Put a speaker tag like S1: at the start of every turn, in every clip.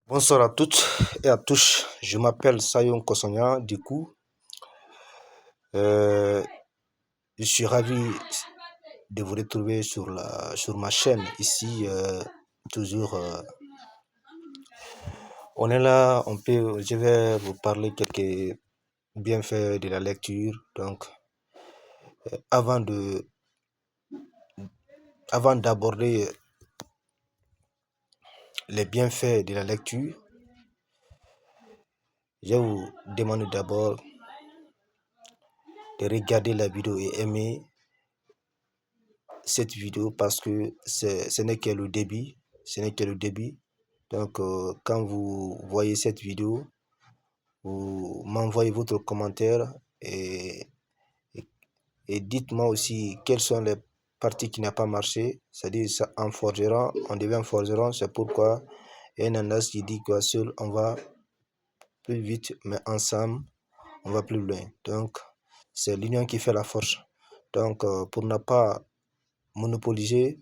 S1: Bonsoir à toutes et à tous. Je m'appelle Sayon Kossonia. Du coup, je suis ravi de vous retrouver sur ma chaîne ici. Toujours, on est là. Je vais vous parler quelques bienfaits de la lecture. Donc, avant d'aborder les bienfaits de la lecture, je vais vous demander d'abord de regarder la vidéo et aimer cette vidéo parce que ce n'est que le début. Ce n'est que le début. Donc, quand vous voyez cette vidéo, vous m'envoyez votre commentaire et dites-moi aussi quelles sont les parties qui n'ont pas marché. C'est-à-dire, en forgeron, on devient forgeron. C'est pourquoi il y a un adage qui dit que seul on va plus vite, mais ensemble on va plus loin. Donc, c'est l'union qui fait la force. Donc, pour ne pas monopoliser,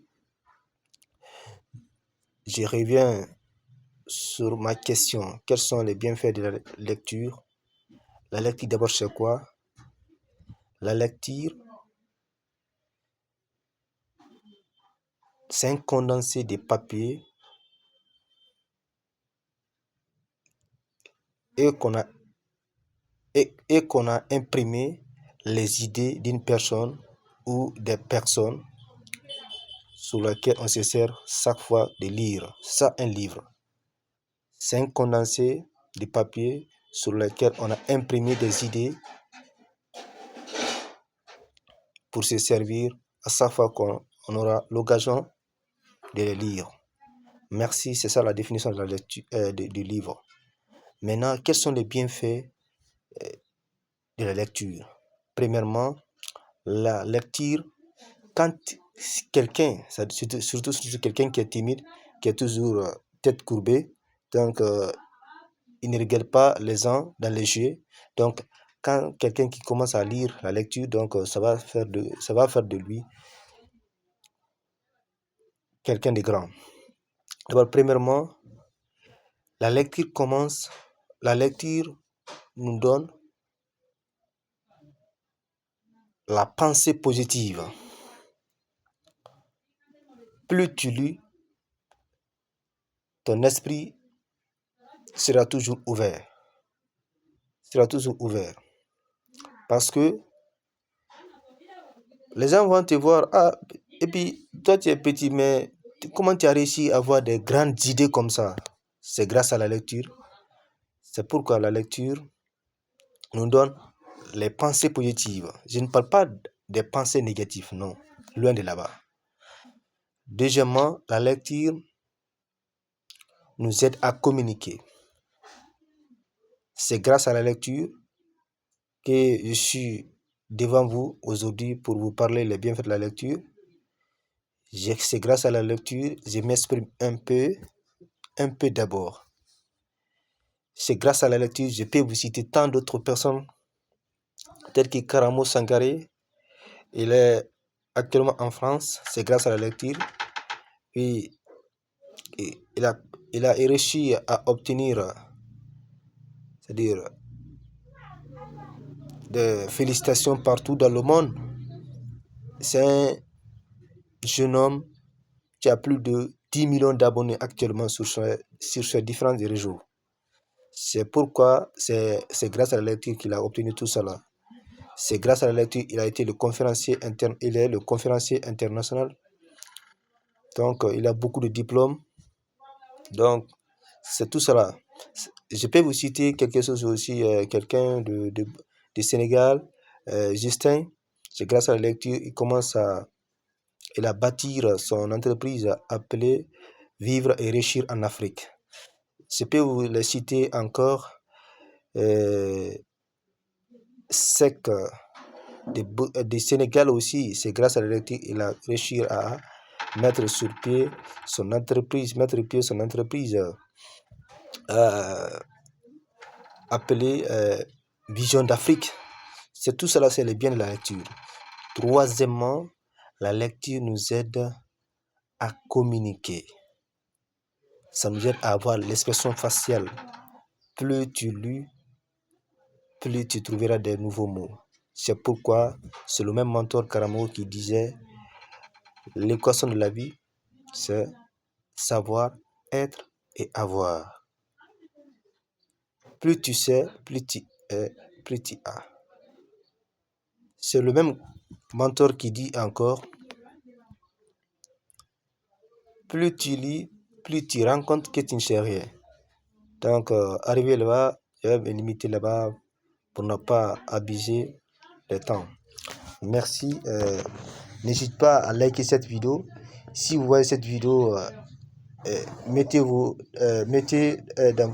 S1: je reviens sur ma question. Quels sont les bienfaits de la lecture? La lecture, d'abord, c'est quoi? La lecture, c'est un condensé de papier et qu'on a imprimé les idées d'une personne ou des personnes sur lesquelles on se sert chaque fois de lire. Ça, un livre. C'est un condensé de papier sur lequel on a imprimé des idées pour se servir à chaque fois qu'on aura l'occasion de les lire. Merci, c'est ça la définition de la lecture, du livre. Maintenant, quels sont les bienfaits de la lecture? Premièrement, la lecture, quand quelqu'un, surtout quelqu'un qui est timide, qui est toujours tête courbée, donc il ne regarde pas les gens dans les yeux. Donc, quand quelqu'un qui commence à lire la lecture, donc ça va faire de lui quelqu'un de grand. D'abord, premièrement, la lecture nous donne la pensée positive. Plus tu lis, ton esprit sera toujours ouvert. Parce que les gens vont te voir, et puis toi tu es petit, mais comment tu as réussi à avoir des grandes idées comme ça? C'est grâce à la lecture. C'est pourquoi la lecture nous donne les pensées positives. Je ne parle pas des pensées négatives, non, loin de là-bas. Deuxièmement, la lecture nous aide à communiquer. C'est grâce à la lecture que je suis devant vous aujourd'hui pour vous parler les bienfaits de la lecture. C'est grâce à la lecture, je m'exprime un peu d'abord. C'est grâce à la lecture, je peux vous citer tant d'autres personnes, telles que Karamo Sangaré. Il est actuellement en France, c'est grâce à la lecture. Et il a réussi à obtenir, c'est-à-dire des félicitations partout dans le monde. C'est un jeune homme qui a plus de 10 millions d'abonnés actuellement sur ses différents réseaux. C'est pourquoi c'est grâce à la lecture qu'il a obtenu tout cela. C'est grâce à la lecture qu'il a été le conférencier interne. Il est le conférencier international. Donc, il a beaucoup de diplômes. Donc, c'est tout cela. Je peux vous citer quelque chose aussi, quelqu'un du Sénégal, Justin. C'est grâce à la lecture, il a bâti son entreprise appelée Vivre et Réussir en Afrique. Je peux vous les citer encore. Sec du Sénégal aussi, c'est grâce à la lecture qu'il a réussi à mettre sur pied son entreprise, appelée Vision d'Afrique. C'est tout cela, c'est le bien de la lecture. Troisièmement, la lecture nous aide à communiquer. ça nous aide à avoir l'expression faciale. Plus tu lis, plus tu trouveras des nouveaux mots. C'est pourquoi c'est le même mentor Karamo qui disait l'équation de la vie, c'est savoir, être et avoir. Plus tu sais, plus tu es, plus tu as. C'est le même mentor qui dit encore plus tu lis, plus tu rends compte que tu ne sais rien. Donc, arrivé là-bas, je vais me limiter là-bas pour ne pas abuser le temps. Merci. N'hésite pas à liker cette vidéo. Si vous voyez cette vidéo, mettez dans